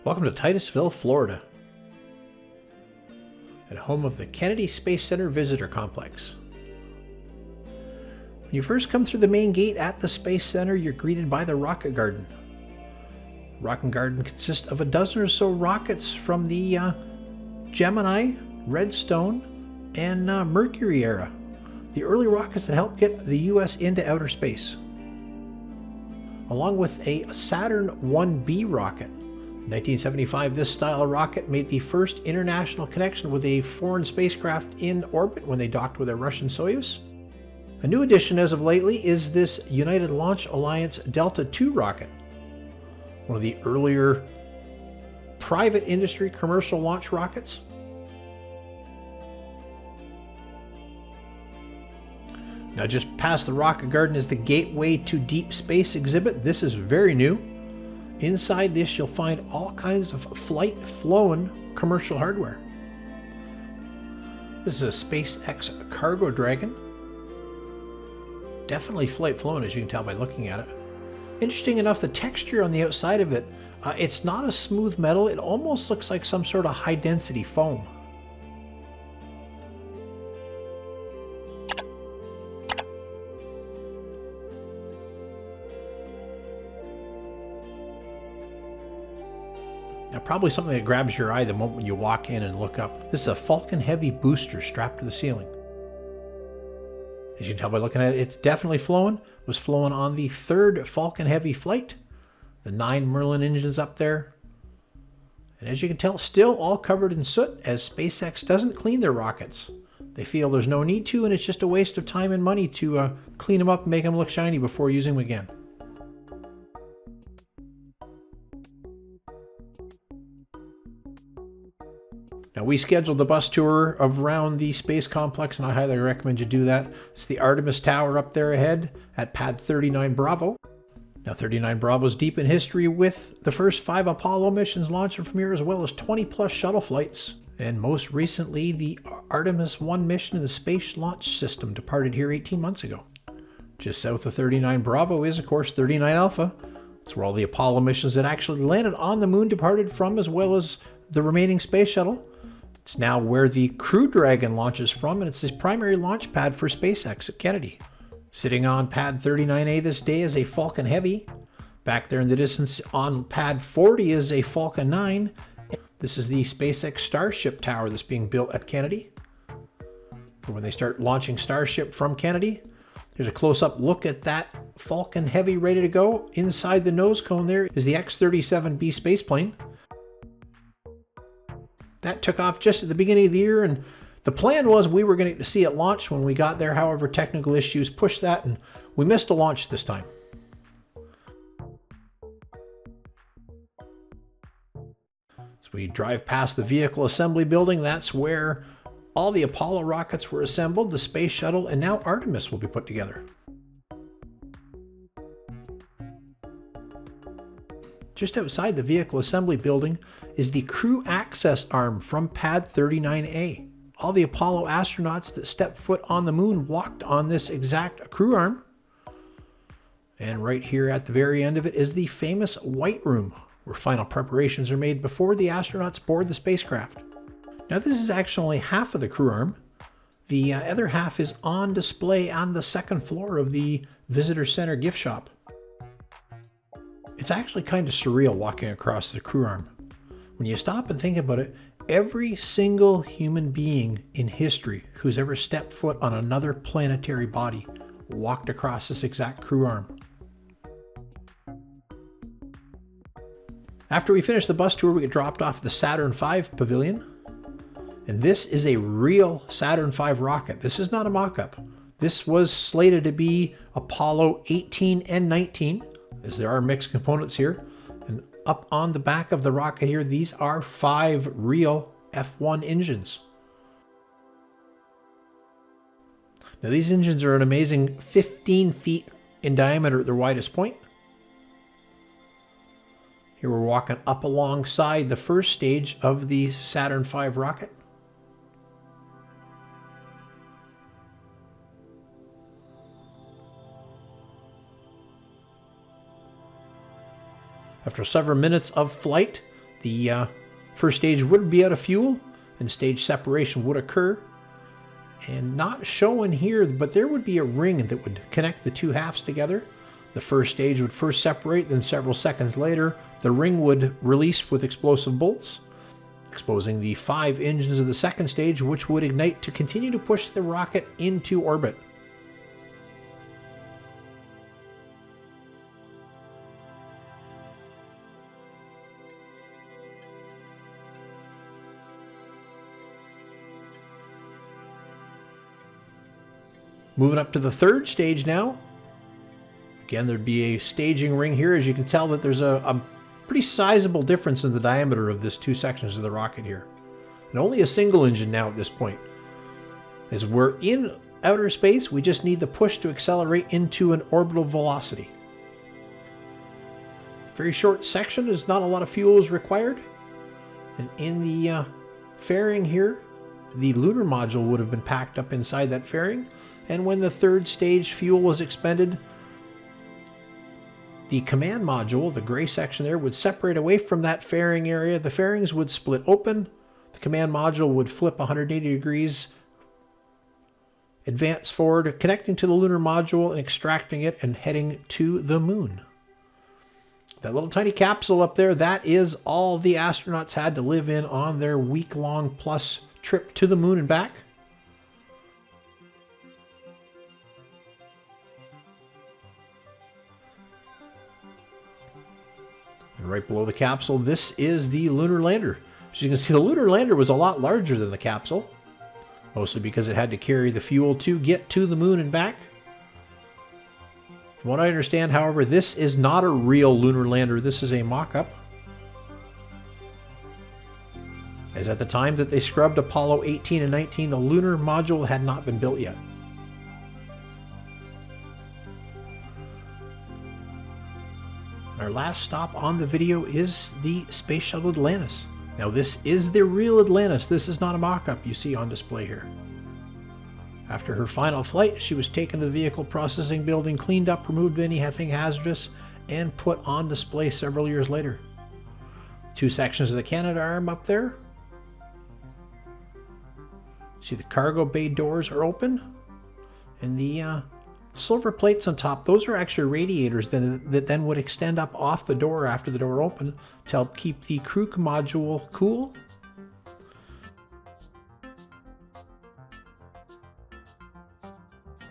Welcome to Titusville, Florida, at home of the Kennedy Space Center Visitor Complex. When you first come through the main gate at the Space Center, you're greeted by the Rocket Garden. The Rocket Garden consists of a dozen or so rockets from the Gemini, Redstone, and Mercury era, the early rockets that helped get the U.S. into outer space, along with a Saturn V rocket. In 1975, this style of rocket made the first international connection with a foreign spacecraft in orbit when they docked with a Russian Soyuz. A new addition as of lately is this United Launch Alliance Delta II rocket, one of the earlier private industry commercial launch rockets. Now just past the Rocket Garden is the Gateway to Deep Space exhibit. This is very new. Inside this you'll find all kinds of flight-flown commercial hardware. This is a SpaceX Cargo Dragon. Definitely flight-flown, as you can tell by looking at it. Interesting enough, the texture on the outside of it, it's not a smooth metal. It almost looks like some sort of high-density foam. Now, probably something that grabs your eye the moment you walk in and look up. This is a Falcon Heavy booster strapped to the ceiling. As you can tell by looking at it, it's definitely flown. It was flown on the third Falcon Heavy flight. The 9 Merlin engines up there. And as you can tell, still all covered in soot, as SpaceX doesn't clean their rockets. They feel there's no need to, and it's just a waste of time and money to clean them up and make them look shiny before using them again. Now, we scheduled the bus tour around the space complex, and I highly recommend you do that. It's the Artemis Tower up there ahead at pad 39 Bravo. Now, 39 Bravo is deep in history, with the first 5 Apollo missions launching from here, as well as 20+ shuttle flights. And most recently, the Artemis 1 mission in the Space Launch System departed here 18 months ago. Just south of 39 Bravo is, of course, 39 Alpha. It's where all the Apollo missions that actually landed on the moon departed from, as well as the remaining space shuttle. It's now where the Crew Dragon launches from, and it's the primary launch pad for SpaceX at Kennedy. Sitting on pad 39A this day is a Falcon Heavy. Back there in the distance on pad 40 is a Falcon 9. This is the SpaceX Starship Tower that's being built at Kennedy, for when they start launching Starship from Kennedy. Here's a close-up look at that Falcon Heavy ready to go. Inside the nose cone there is the X-37B spaceplane. That took off just at the beginning of the year, and the plan was we were going to see it launch when we got there. However, technical issues pushed that, and we missed a launch this time. So we drive past the vehicle assembly building. That's where all the Apollo rockets were assembled, the space shuttle, and now Artemis will be put together. Just outside the vehicle assembly building is the crew access arm from pad 39A. All the Apollo astronauts that stepped foot on the moon walked on this exact crew arm. And right here at the very end of it is the famous White Room, where final preparations are made before the astronauts board the spacecraft. Now, this is actually only half of the crew arm. The other half is on display on the second floor of the Visitor Center gift shop. It's actually kind of surreal walking across the crew arm. When you stop and think about it, every single human being in history who's ever stepped foot on another planetary body walked across this exact crew arm. After we finished the bus tour, we get dropped off at the Saturn V pavilion. And this is a real Saturn V rocket. This is not a mock-up. This was slated to be Apollo 18 and 19. As there are mixed components here. And up on the back of the rocket here, these are 5 real F1 engines. Now, these engines are an amazing 15 feet in diameter at their widest point. Here we're walking up alongside the first stage of the Saturn V rocket. After several minutes of flight, The first stage would be out of fuel and stage separation would occur. And not shown here, but there would be a ring that would connect the two halves together. The first stage would first separate, then several seconds later, the ring would release with explosive bolts, exposing the 5 engines of the second stage, which would ignite to continue to push the rocket into orbit. Moving up to the third stage now. Again, there'd be a staging ring here. As you can tell that there's a pretty sizable difference in the diameter of this 2 sections of the rocket here. And only a single engine now at this point. As we're in outer space, we just need the push to accelerate into an orbital velocity. Very short section, as not a lot of fuel is required. And in the fairing here, the lunar module would have been packed up inside that fairing. And when the third stage fuel was expended, the command module, the gray section there, would separate away from that fairing area. The fairings would split open. The command module would flip 180 degrees, advance forward, connecting to the lunar module and extracting it and heading to the moon. That little tiny capsule up there, that is all the astronauts had to live in on their week-long plus trip to the moon and back. And right below the capsule, this is the lunar lander. As you can see, the lunar lander was a lot larger than the capsule, mostly because it had to carry the fuel to get to the moon and back. From what I understand, however, this is not a real lunar lander. This is a mock-up. As at the time that they scrubbed Apollo 18 and 19, the lunar module had not been built yet. Our last stop on the video is the Space Shuttle Atlantis. Now this is the real Atlantis. This is not a mock-up you see on display here. After her final flight, she was taken to the vehicle processing building, cleaned up, removed anything hazardous, and put on display several years later. 2 sections of the Canadarm up there. See the cargo bay doors are open, and the silver plates on top, those are actually radiators that then would extend up off the door after the door opened to help keep the crew module cool.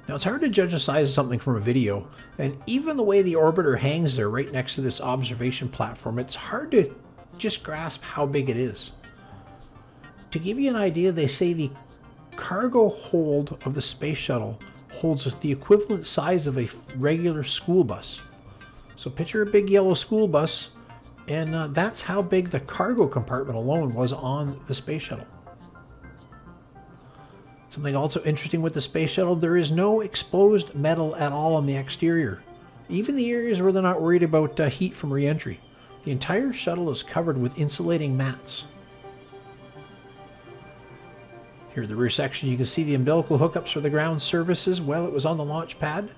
Now it's hard to judge the size of something from a video, and even the way the orbiter hangs there right next to this observation platform, it's hard to just grasp how big it is. To give you an idea, they say the cargo hold of the space shuttle holds the equivalent size of a regular school bus. So picture a big yellow school bus, and that's how big the cargo compartment alone was on the space shuttle. Something also interesting with the space shuttle, there is no exposed metal at all on the exterior, even the areas where they're not worried about heat from re-entry. The entire shuttle is covered with insulating mats. Here in the rear section, you can see the umbilical hookups for the ground services while it was on the launch pad.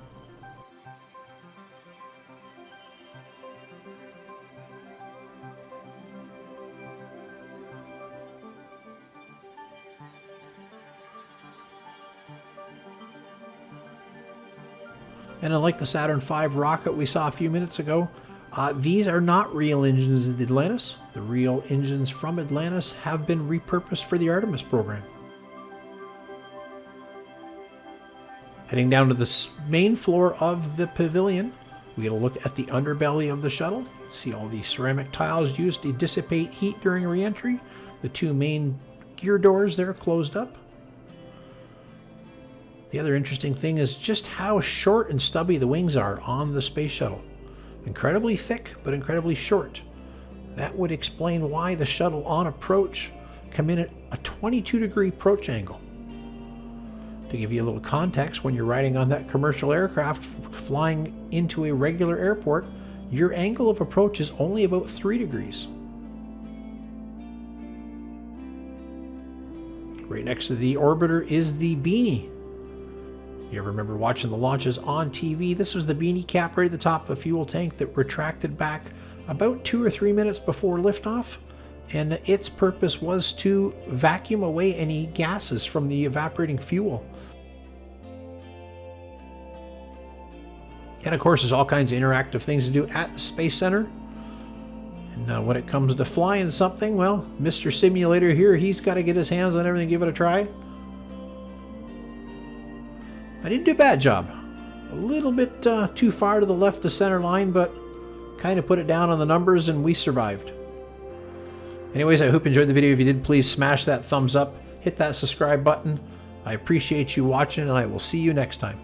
And unlike the Saturn V rocket we saw a few minutes ago, these are not real engines in Atlantis. The real engines from Atlantis have been repurposed for the Artemis program. Heading down to the main floor of the pavilion, we get a look at the underbelly of the shuttle. See all the ceramic tiles used to dissipate heat during re-entry. The 2 main gear doors there closed up. The other interesting thing is just how short and stubby the wings are on the space shuttle. Incredibly thick, but incredibly short. That would explain why the shuttle on approach come in at a 22-degree approach angle. To give you a little context, when you're riding on that commercial aircraft flying into a regular airport, your angle of approach is only about 3 degrees. Right next to the orbiter is the beanie. You ever remember watching the launches on TV? This was the beanie cap right at the top of the fuel tank that retracted back about 2 or 3 minutes before liftoff. and its purpose was to vacuum away any gases from the evaporating fuel. And of course, there's all kinds of interactive things to do at the Space Center. And when it comes to flying something, well, Mr. Simulator here, he's got to get his hands on everything and give it a try. I didn't do a bad job. A little bit too far to the left of center line, but kind of put it down on the numbers and we survived. Anyways, I hope you enjoyed the video. If you did, please smash that thumbs up, hit that subscribe button. I appreciate you watching, and I will see you next time.